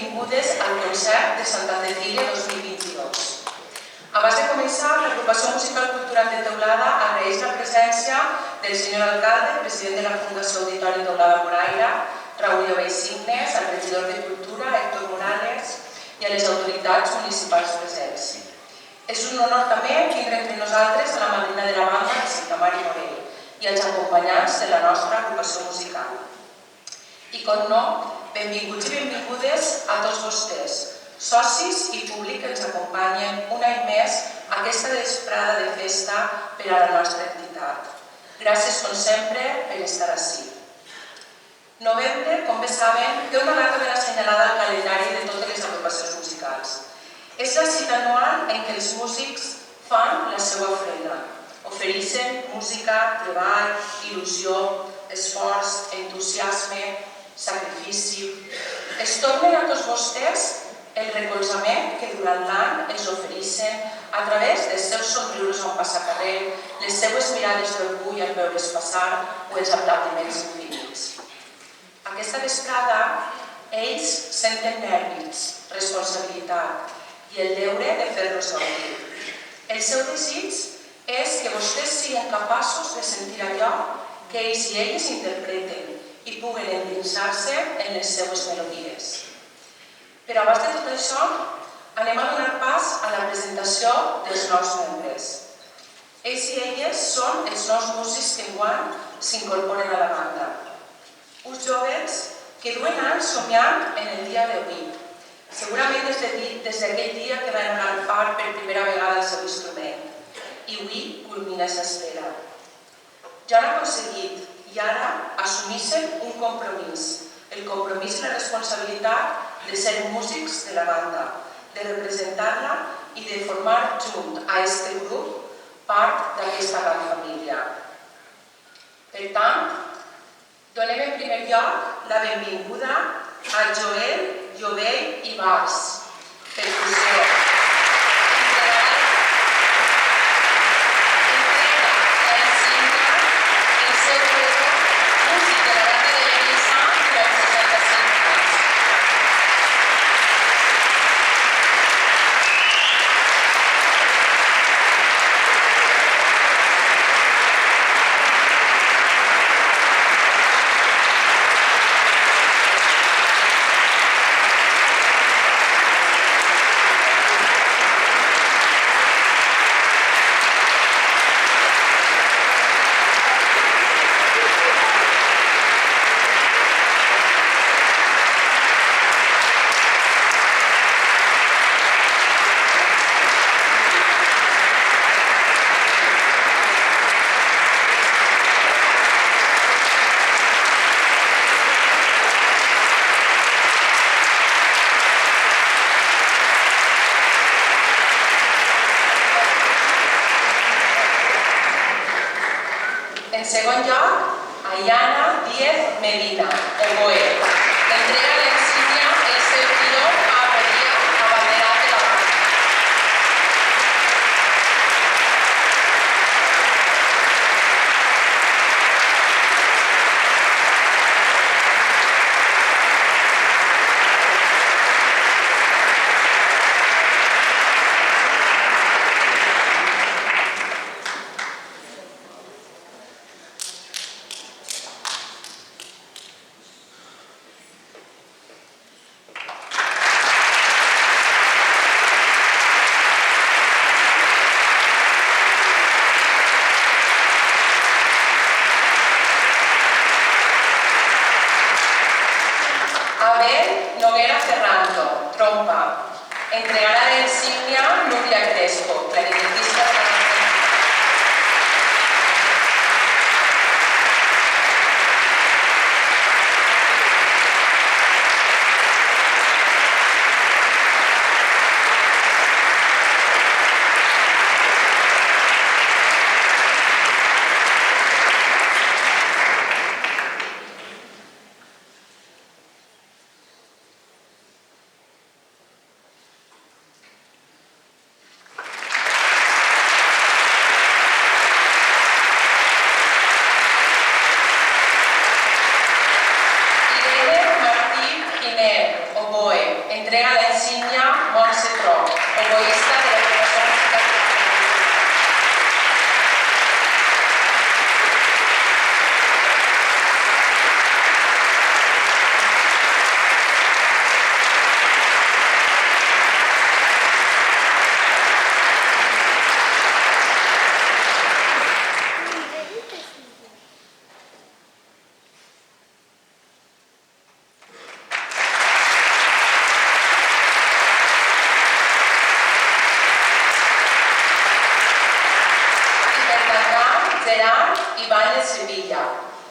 benvingudes al concert de Santa Cecília 2022. Abans de començar, l'Agrupació Musical Cultural de Teulada agraeix la presència del senyor alcalde, president de la Fundació Auditori Teulada Moraira, Raúl Llobell Signes, al regidor de Cultura, Héctor Morales, i a les autoritats municipals presents. És un honor també tindre entre nosaltres a la madrina de la banda, Santa Mari Morell, i els acompanyants de la nostra agrupació musical. I com no, benvinguts i benvingudes a tots vostès, socis i públic que ens acompanyen un any més a aquesta vesprada de festa per a la nostra entitat. Gràcies, com sempre, per estar ací. Novembre, com bé saben, té una data ben assenyalada al calendari de totes les agrupacions musicals. És la cita anual en què els músics fan la seva feina. Ofereixen música, treball, il·lusió, esforç, entusiasme, sacrifici. Es tornen a tots vostès el recolzament que durant l'any ens ofereixen a través dels seus somriures a un passacarrer, les seues mirades d'orgull al veure's passar o els aplaudiments infinits. Aquesta vesprada, ells senten nervis, responsabilitat i el deure de fer-los gaudir. El seu desig és que vostès siguin capaços de sentir allò que ells i elles interpreten i puguen endinsar-se en les seues melodies. Però abans de tot això, anem a donar pas a la presentació dels nous membres. Ells i elles són els nous músics que enguany s'incorporen a la banda. Uns joves que duen anys somiant en el dia d'avui, segurament des d'aquell dia que van agafar per primera vegada el seu instrument, i avui culmina aquesta espera. Ja han aconseguit i ara assumeixen un compromís, el compromís i la responsabilitat de ser músics de la banda, de representar-la i de formar junt a aquest grup part d'aquesta gran família. Per tant, donem en primer lloc la benvinguda a Joel Llobell i Bars, percussió. En segon lloc, Ayana Díez Medina, oboe. Entrega la insígnia el seu tio a Maria Abanderat de la banda. Noguera Ferrando, trompa. Entregará la insignia Núria Crespo, clarinetista de la entrega la insignia Montse Tro, oboista de la Agrupació Musical Cultural.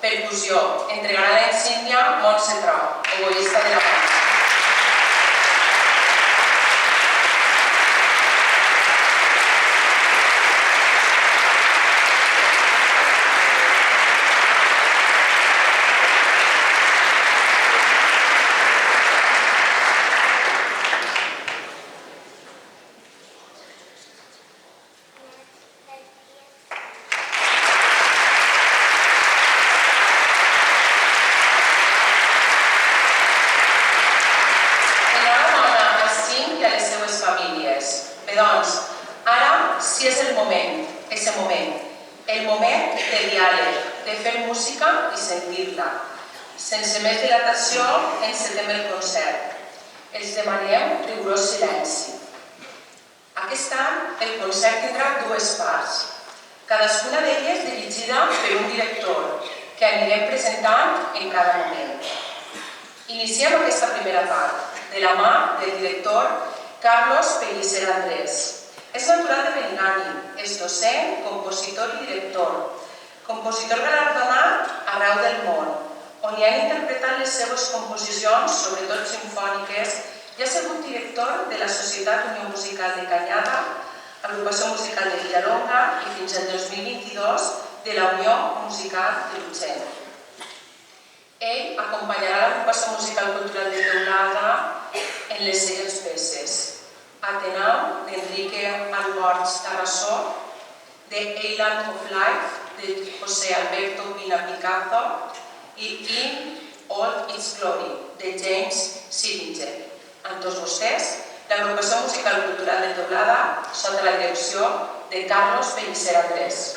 Percussió, entregarà la insígnia Montse Tro, oboista de la banda. Doncs, ara sí és el moment de diàleg, de fer música i sentir-la. Sense més dilatació, encetem el concert. Els demanem rigorós silenci. Aquest any, el concert tindrà dues parts, cadascuna d'elles dirigida per un director, que anirem presentant en cada moment. Iniciem aquesta primera part, de la mà del director Carlos Pellicer Andrés. És natural de Benigànim, és docent, compositor i director. Compositor galardonat arreu del món, on hi han interpretat les seves composicions, sobretot simfòniques, i ha sigut director de la Societat Unió Musical de Cañada, Agrupació Musical de Villalonga i fins al 2022 de la Unió Musical de Llutxent. Ell acompanyarà l'Agrupació Musical Cultural de Teulada en les següents peces: Atenau, d'Enrique Alborch Tarrasó, The Island of Life, de José Alberto Pina Picazo, i In All Its Glory, de James Sillinger. Amb tots vostès, l'Agrupació Musical Cultural de Teulada, sota la direcció de Carlos Pellicer Andrés.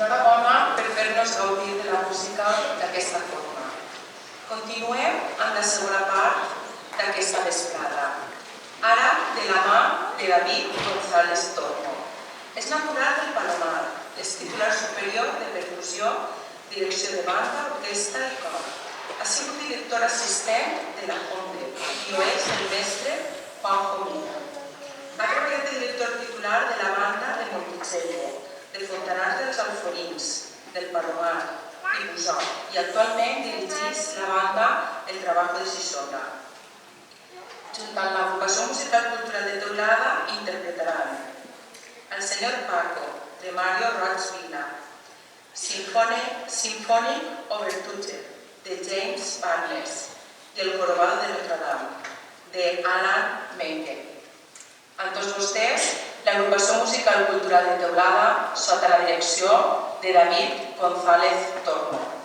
Enhorabona per fer-nos gaudir de la música d'aquesta forma. Continuem amb la segona part d'aquesta vesprada. Ara, de la mà de David González Tormo. És natural del Palomar, és titular superior de percussió, direcció de banda, orquestra i cor. Ha sigut director assistent de la Fonde i ho és el mestre Juanjo Mina. Ha treballat de director titular de la banda de Monticello, de Fontanars dels Alforins, del Palomar i Busot, i actualment dirigeix la banda El Trabajo de Sisona. Junt amb l'agrupació musical cultural de Teulada interpretaran El Senyor Paco, de Mario Roig Vila, Symphonic Overture, de James Barnes, i El Jorobado de Notre Dame, de Alan Menken. Amb tots vostès, l'agrupació musical cultural de Teulada sota la direcció de David González Tormo.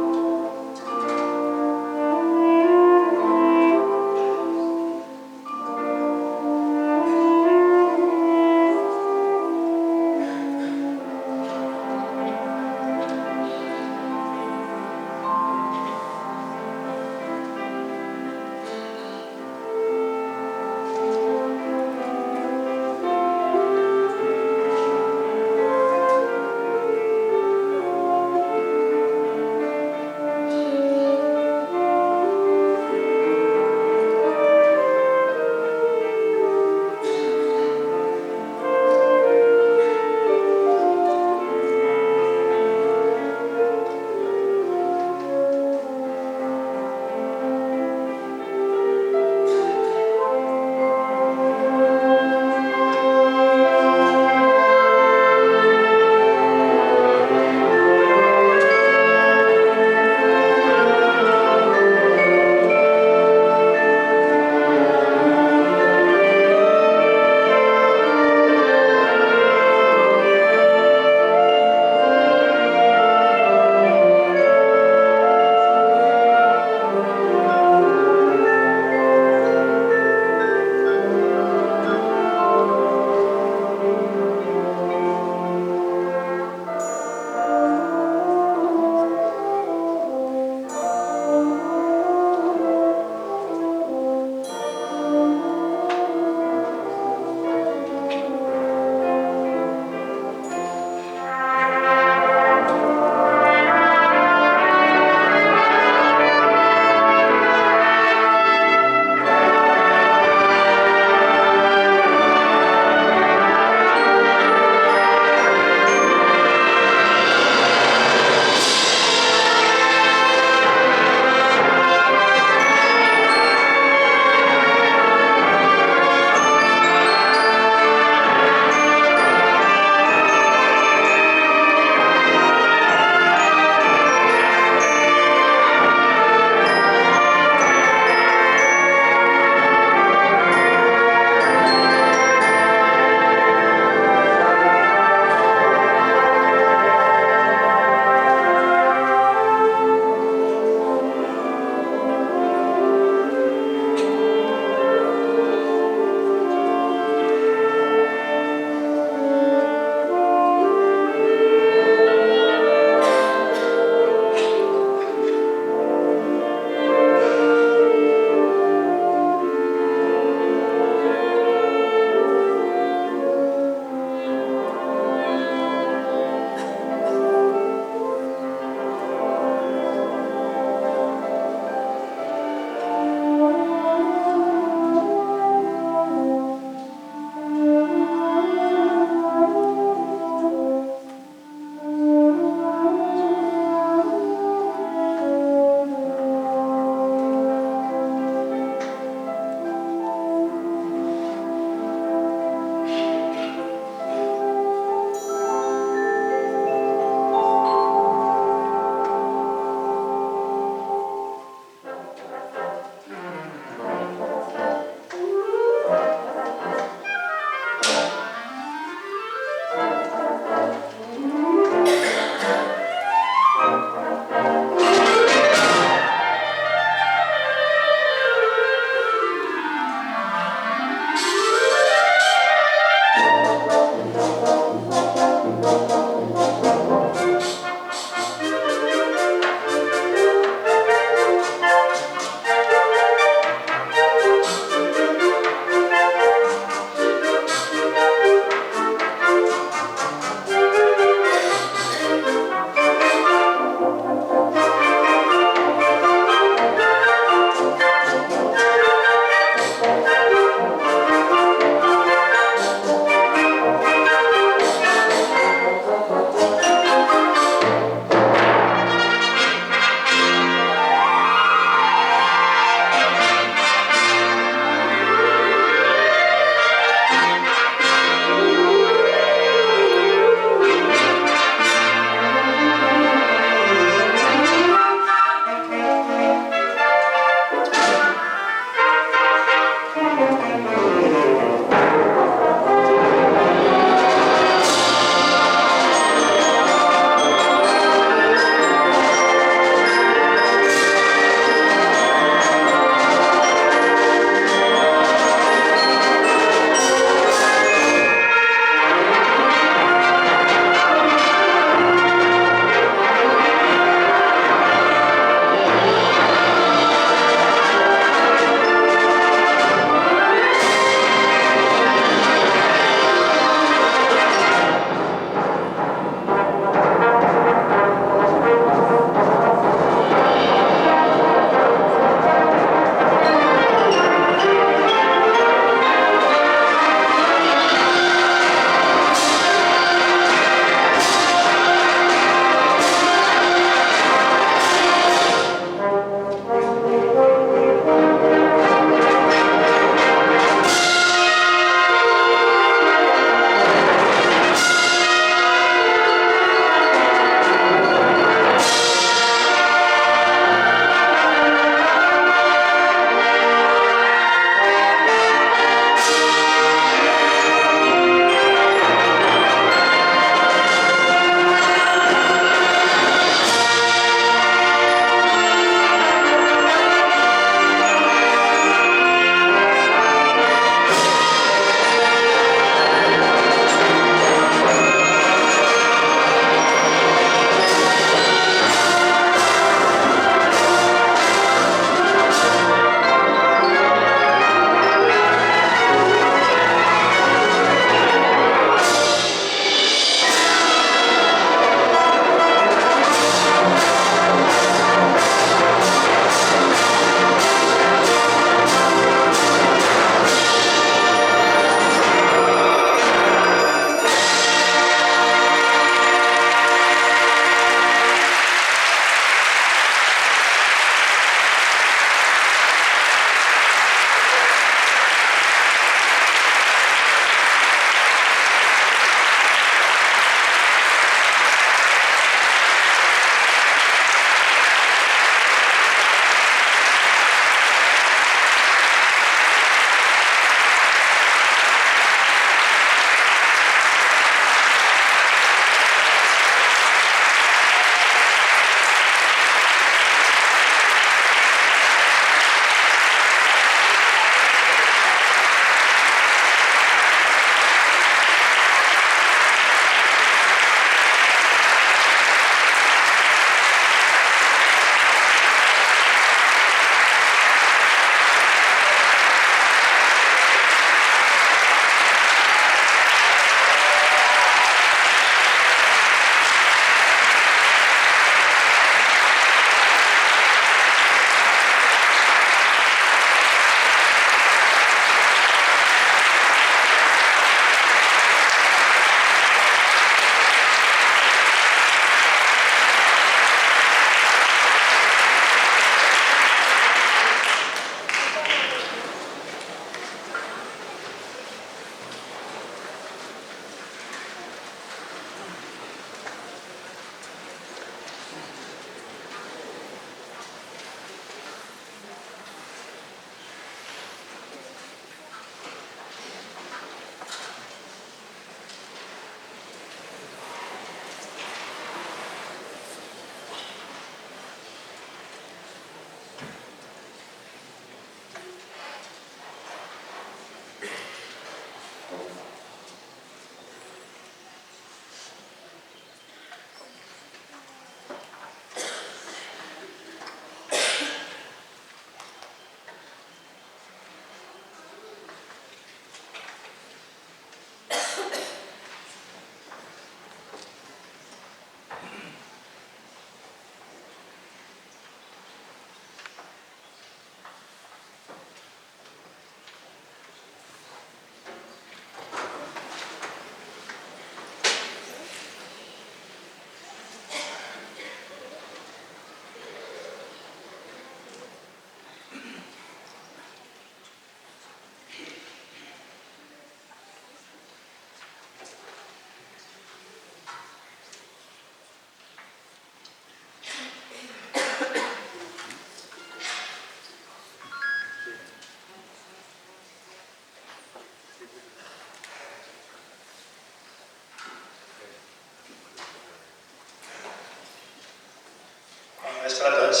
vespre a tots.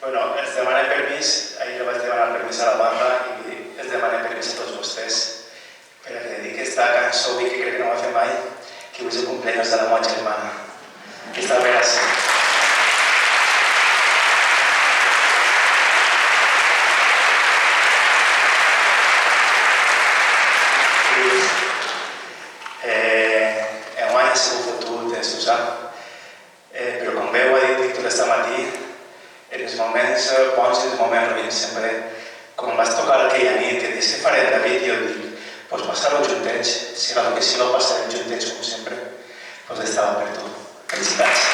Bueno, els demane permís, ahir vaig demanar permís a la banda i els demane permís a tots vostès per a que dediqui aquesta cançó que crec que no va fer mai, que avui és el cumpleaños de la meva germana. Aquesta vegada. Enguany ha sigut fotut, s'ho sap, però com veu, ha dit Víctor aquest matí, en els moments bons i els moments ruïns sempre, quan vaig tocar aquella nit, que dius, què farem, David? I jo dic, doncs passar-ho juntets, si no, que si no passarem juntets com sempre, doncs estava per tu. Felicitats.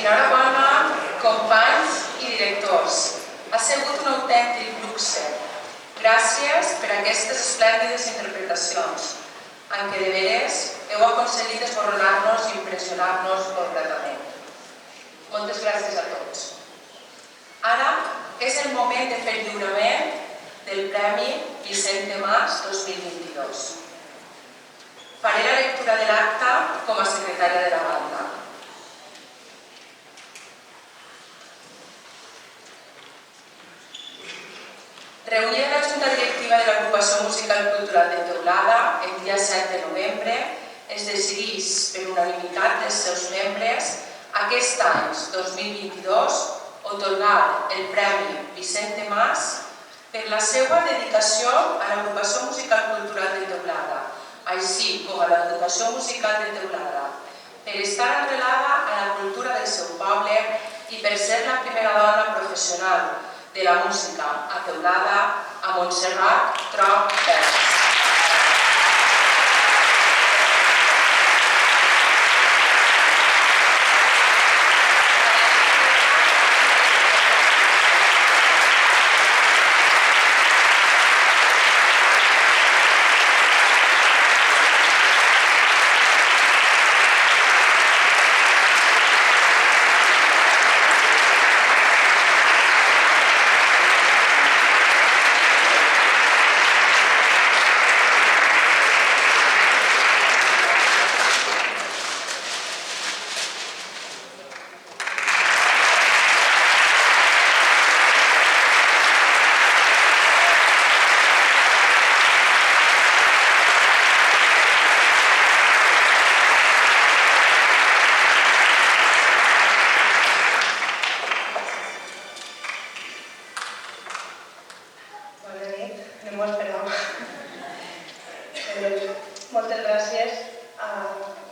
Enhorabona, companys i directors. Ha sigut un autèntic luxe. Gràcies per aquestes esplèndides interpretacions, en què de veres heu aconseguit esborronar-nos i impressionar-nos completament. Moltes gràcies a tots. Ara és el moment de fer lliurament del Premi Vicente Mas 2022. Faré la lectura de l'acta com a secretària de la banda. Reunida la Junta Directiva de l'Agrupació Musical Cultural de Teulada el dia 7 de novembre, es decideix per unanimitat dels seus membres aquest any 2022 atorgar el Premi Vicente Mas per la seva dedicació a l'Agrupació Musical Cultural de Teulada, així com a l'Educació Musical de Teulada, per estar arrelada a la cultura del seu poble i per ser la primera dona professional de la música a Teulada, a Montserrat Troc Pérez. Moltes gràcies a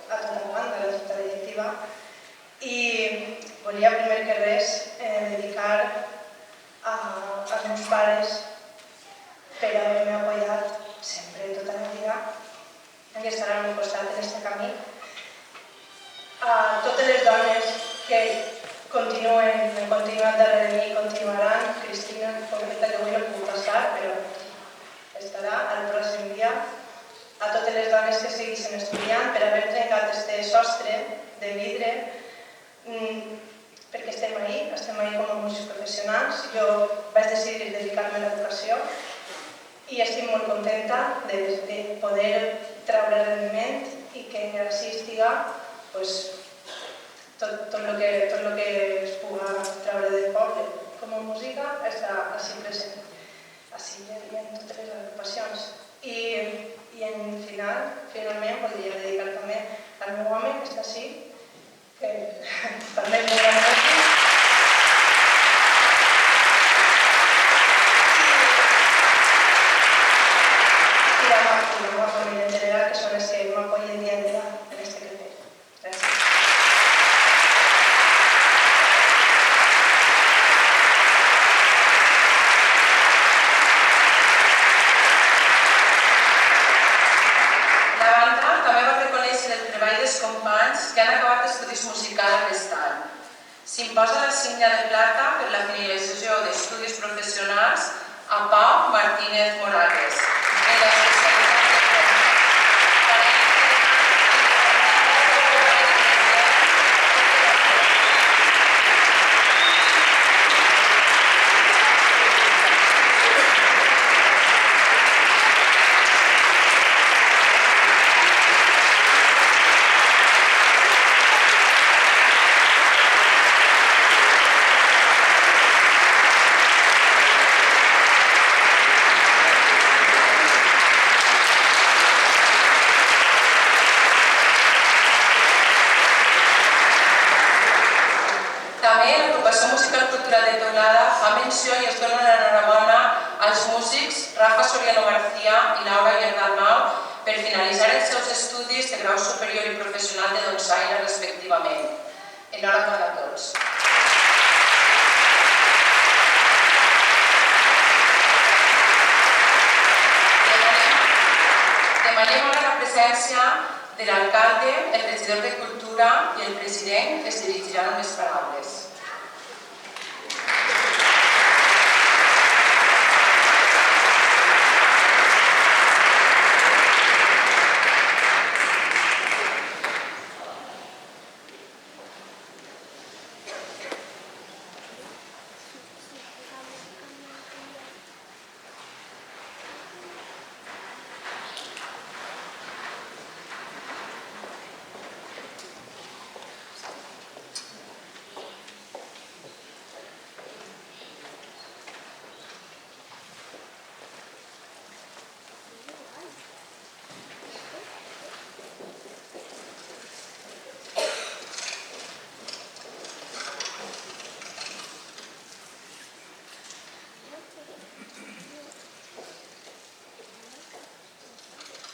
tota la banda, a la Junta Directiva, i volia primer que res dedicar als meus pares per haver-me apoyat sempre tota la vida i estar al meu costat en aquest camí. A totes les dones que han continuat darrere mi i continuaran, Cristina, pobreta, que avui no puc passar, però estarà el pròxim dia. A totes les dones que segueixen estudiant per haver trencat aquest sostre de vidre, perquè estem ahí com a músics professionals. Jo vaig decidir dedicar-me a l'educació i estic molt contenta de poder treure rendiment i que així estiga tot el que es puga treure del poble com a música està així present, així en totes les agrupacions. I finalment voldria dedicar també al meu home, que està així, que també és molt gran músic. I la meva família en general, que són els que m'apoyen dia a dia en aquest carrer. Gràcies. Companys que han acabat estudis musicals aquest any. S'imposa la sínia de plata per la finalització d'estudis professionals a Pau Martínez Morales, en la especialitat i es dona l'enhorabona als músics Rafa Soriano García i Laura Guerdalmau per finalitzar els seus estudis de grau superior i professional de donsaire respectivament. Enhorabona a tots. Demanem ara la presència de l'alcalde, el regidor de Cultura Cultura i el president es dirigiran unes paraules.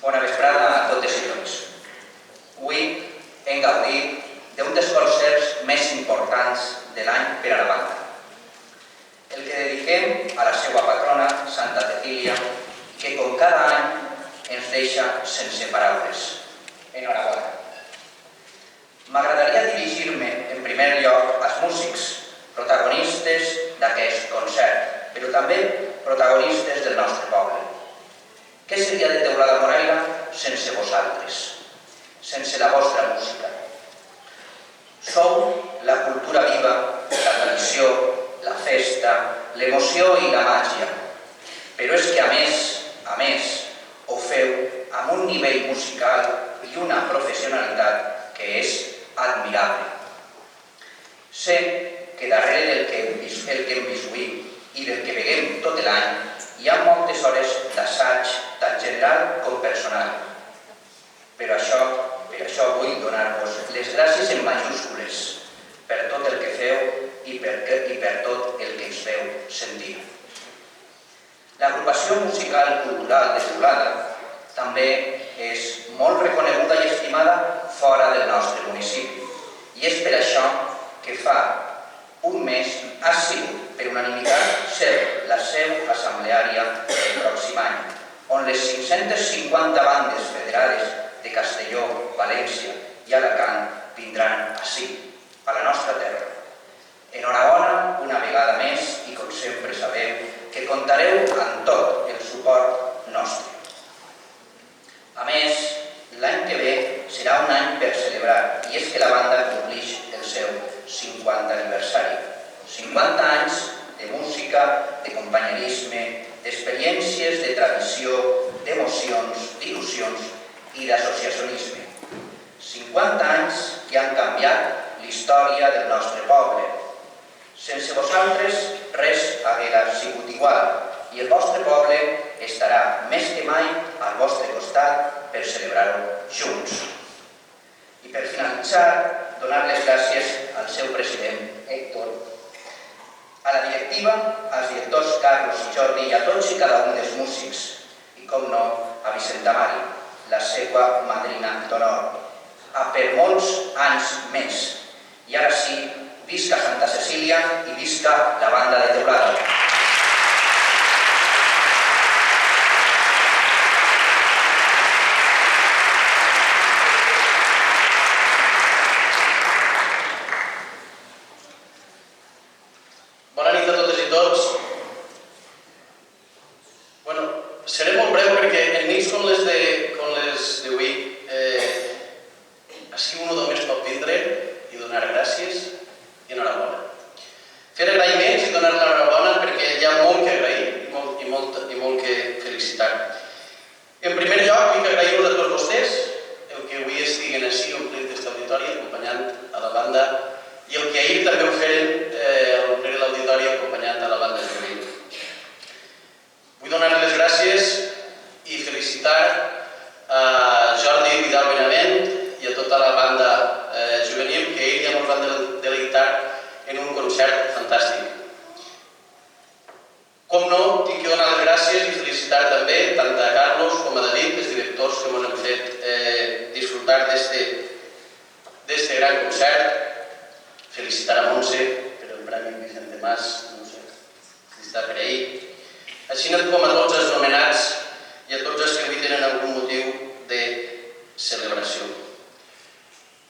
Bona vesprada a totes i tots. Avui hem gaudit d'un dels concerts més importants de l'any per a la banda. El que dediquem a la seva patrona, Santa Cecília, que com cada any ens deixa sense paraules. Enhorabona. M'agradaria dirigir-me en primer lloc als músics, protagonistes d'aquest concert, però també protagonistes del nostre poble. Què seria de Teulada Moraira sense vosaltres, sense la vostra música? Sou la cultura viva, la tradició, la festa, l'emoció i la màgia. Però és que a més, ho feu amb un nivell musical i una professionalitat que és admirable. Sé que darrere del que hem vist avui i del que veiem tot l'any hi ha moltes hores d'assaig, tant general com personal. Per això vull donar-vos les gràcies en majúscules per tot el que feu i per tot el que ens feu sentir. L'agrupació musical cultural de Teulada també és molt reconeguda i estimada fora del nostre municipi. I és per això que fa un mes ha sigut per unanimitat ser la seu assembleària el pròxim any, on les 550 bandes federades de Castelló, València i Alacant vindran ací, a la nostra terra. Enhorabona una vegada més i, com sempre sabeu, que comptareu amb tot el suport nostre. A més, l'any que ve serà un any per celebrar, i és que la banda complix el seu 50 aniversari. 50 anys de música, de companyerisme, d'experiències, de tradició, d'emocions, d'il·lusions i d'associacionisme. 50 anys que han canviat l'història del nostre poble. Sense vosaltres res haguera sigut igual i el vostre poble estarà més que mai al vostre costat per celebrar-ho junts. I per finalitzar, donar les gràcies al seu president, Héctor, a la directiva, als directors Carlos i Jordi i a tots i cada un dels músics, i com no, a Vicenta Mari, la seva madrina d'honor, per molts anys més. I ara sí, visca Santa Cecília i visca la banda de Teulada. Bona nit a totes i tots. Seré molt breu perquè en nits com les d'avui així un només pot vindre i donar gràcies i enhorabona. Fer agraïments i donar l'enhorabona perquè hi ha molt que agrair i molt que felicitar. En primer lloc, vull agrair-vos a tots vostès el que avui estiguen així omplint aquest auditori acompanyant a la banda i el que ahir també ho feren a omplir l'auditori acompanyant a la banda juvenil. Vull donar les gràcies i felicitar a Jordi Vidal Benavent i a tota la banda juvenil que ahir ja ens van deleitar en un concert fantàstic. Com no, tinc que donar les gràcies i felicitar també tant a Carlos com a David, els directors que ens han fet disfrutar d'este gran concert. Felicitar a Montse per el Premi Vicente Mas, no sé, felicitar per ahir. Així com a tots els nomenats i a tots els que avui tenen algun motiu de celebració.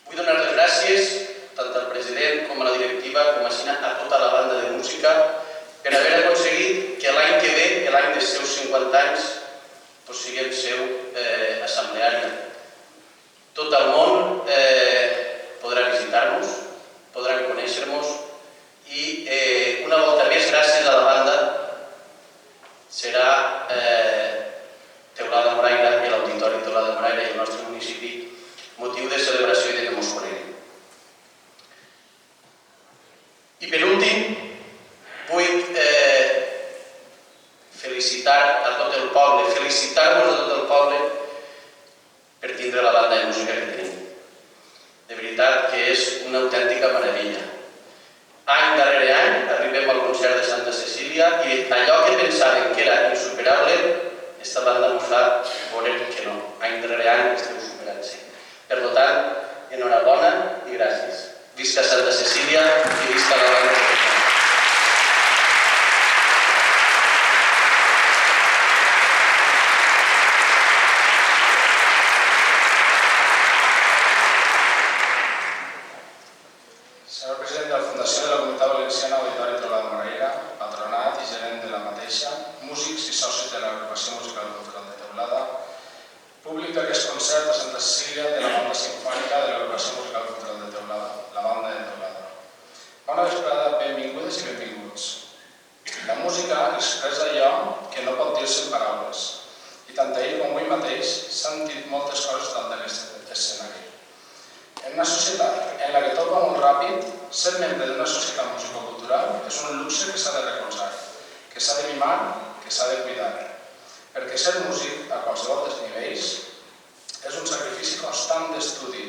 Vull i donar les gràcies tant al president com a la directiva com a tota la banda de música per haver aconseguit que l'any que ve, l'any dels seus 50 anys, siguem seu assembleària. Tot el món podrà visitar-nos, podrà conèixer-nos i una volta més, gràcies a la banda, serà Teulada Moraira i l'Auditori Teulada Moraira i el nostre municipi motiu de celebració i de que mos coneguin. I per últim, vull felicitar a tot el poble, felicitar-vos a tot el poble per tindre la banda de música que tenim. De veritat que és una autèntica meravella. Any darrere any arribem al concert de Santa Cecília i allò que pensàvem que era insuperable, esta banda ens fa veure que no. Any darrere any esteu superant-se. Per tant, enhorabona i gràcies. Visca Santa Cecília i visca la banda de música. Senyor president de la Fundació de la Comunitat Valenciana Auditori Teulada Moraira, patronat i gerent de la mateixa, músics i socis de l'Agrupació Musical Cultural de Teulada, públic d'aquest concert a Santa Cecília de la banda simfònica de l'Agrupació Musical Cultural de Teulada, la banda de Teulada. Bona vesprada, benvingudes i benvinguts. La música expressa allò que no pot dir-se en paraules, i tant ahir com avui mateix s'han dit moltes coses davant d'aquest escenari. En una societat en la que tot va molt ràpid, ser membre d'una societat musicocultural és un luxe que s'ha de recolzar, que s'ha de mimar, que s'ha de cuidar. Perquè ser músic, a qualsevol dels nivells, és un sacrifici constant d'estudi,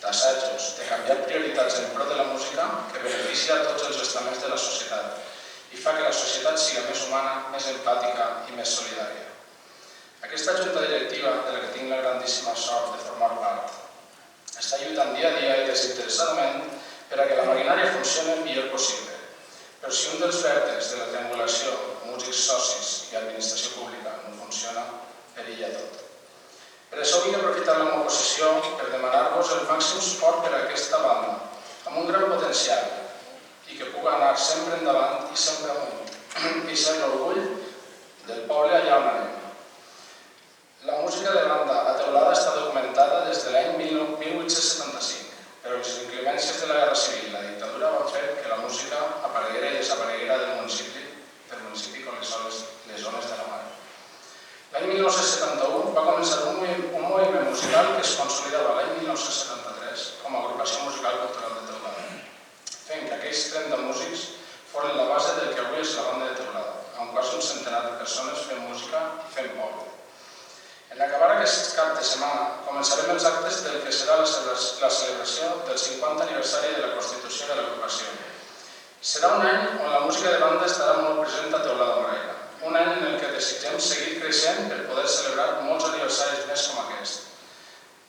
d'assajos, de canviar prioritats en pro de la música que beneficia a tots els estaments de la societat i fa que la societat sigui més humana, més empàtica i més solidària. Aquesta junta directiva, de la que tinc la grandíssima sort de formar part, està lluitant dia a dia i desinteressadament per a que la maquinària funcioni el millor possible. Però si un dels vèrtexs de la triangulació, músics, socis i administració pública no funciona, perilla tot. Per això vull aprofitar la meva posició per demanar-vos el màxim suport per a aquesta banda, amb un gran potencial i que pugui anar sempre endavant i sempre amunt, i ser l'orgull del poble allà on anem. La música de banda a Teulada està documentada des de l'any 1875, però les inclemències de la Guerra Civil i la dictadura van fer que la música apareguera i desapareguera del municipi com les zones de la mar. L'any 1971 va començar un moviment musical que es consolidava l'any 1973 com a Agrupació Musical Cultural de Teulada, fent que aquells 30 músics foren la base del que avui és la banda de Teulada, amb quasi un centenar de persones fent música i fent poble. En acabar aquest cap de setmana, començarem els actes del que serà la celebració del 50 aniversari de la Constitució de l'agrupació. Serà un any on la música de banda estarà molt present a Teulada Moraira, un any en què desitgem seguir creixent per poder celebrar molts aniversaris més com aquest.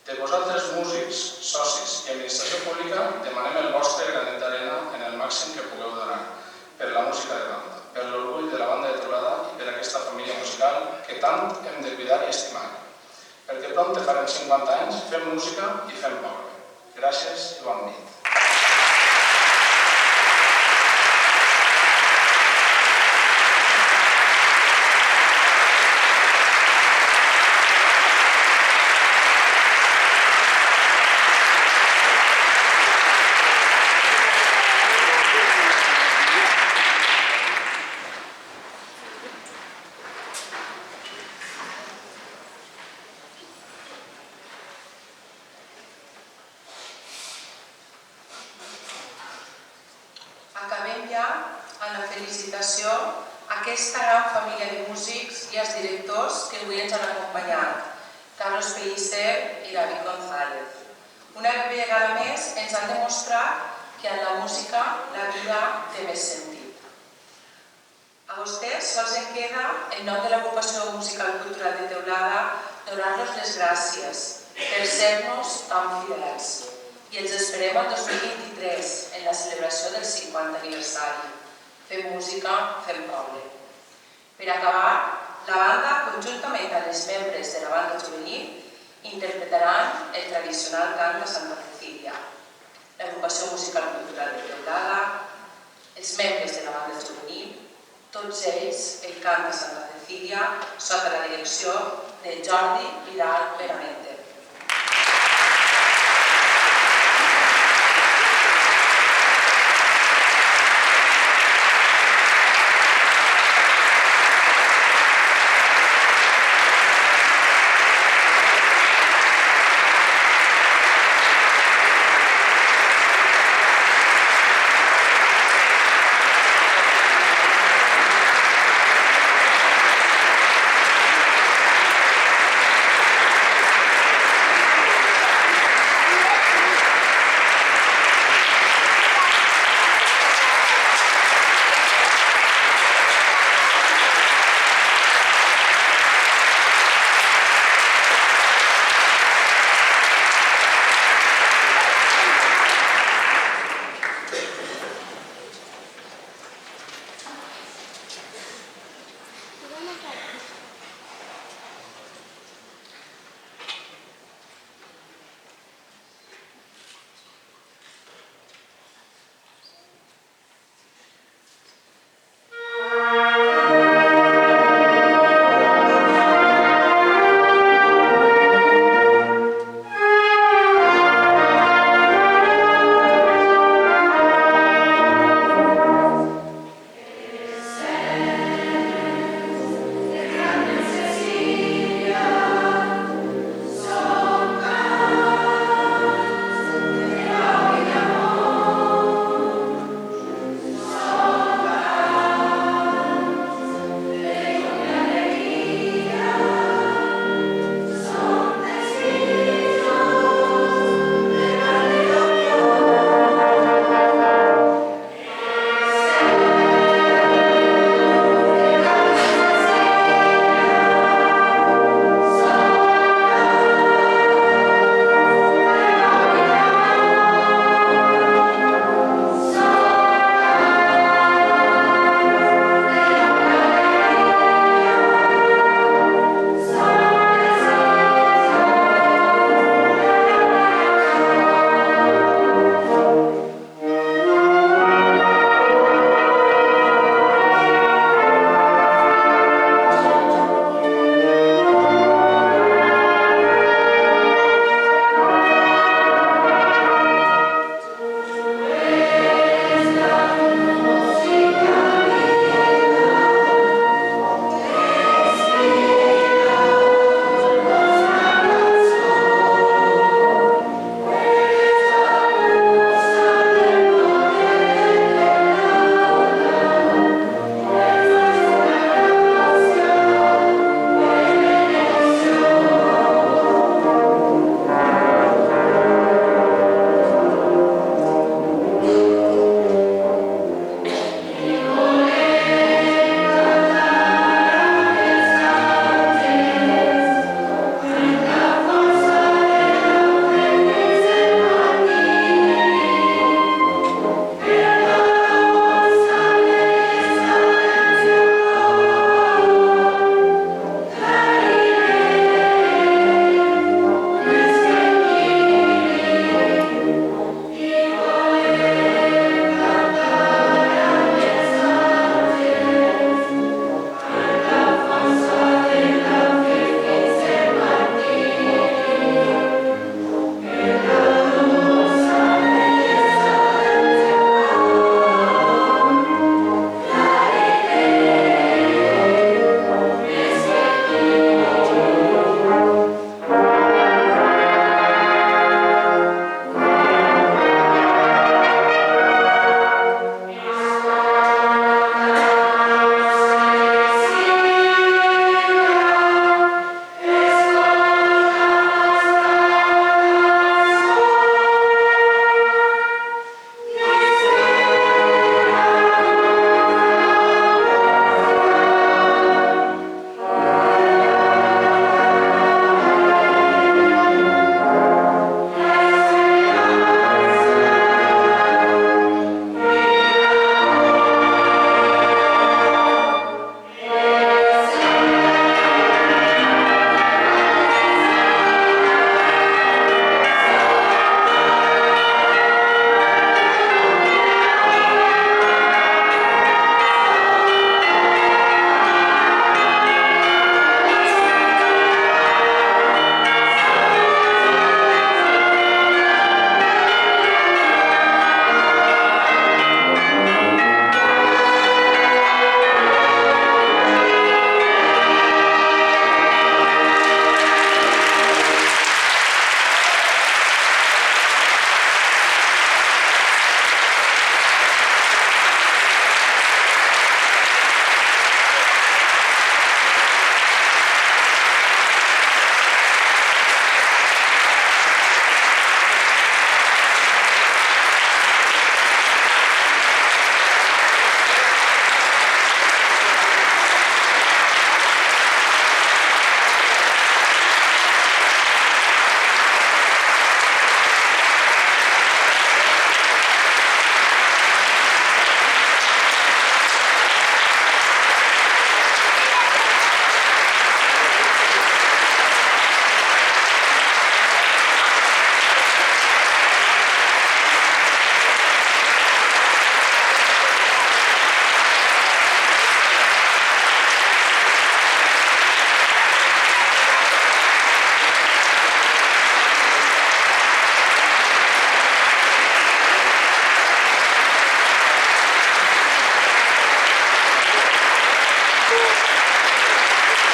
De vosaltres, músics, socis i administració pública, demanem el vostre granet d'arena en el màxim que pugueu donar per la música de banda, per l'orgull de la banda de Teulada i per aquesta família musical que tant hem de cuidar i estimar. Perquè prompte farem 50 anys, fem música i fem poble. Gràcies i bona nit. Acabem ja amb la felicitació a aquesta gran família de músics i als directors que avui ens han acompanyat, Carlos Pellicer i David González. Una vegada més ens han demostrat que en la música la vida té més sentit. A vostès sols em queda, en nom de l'Agrupació Musical Cultural de Teulada, donar-los les gràcies per ser-nos tan fidels. I ens esperem el 2023 en la celebració del 50 aniversari. Fem música, fem poble. Per acabar, la banda, conjuntament amb els membres de la banda juvenil, interpretaran el tradicional cant de Santa Cecília. l'Agrupació Musical Cultural de Teulada, els membres de la banda juvenil, tots ells el cant de Santa Cecília sota la direcció de Jordi Vidal Benavente.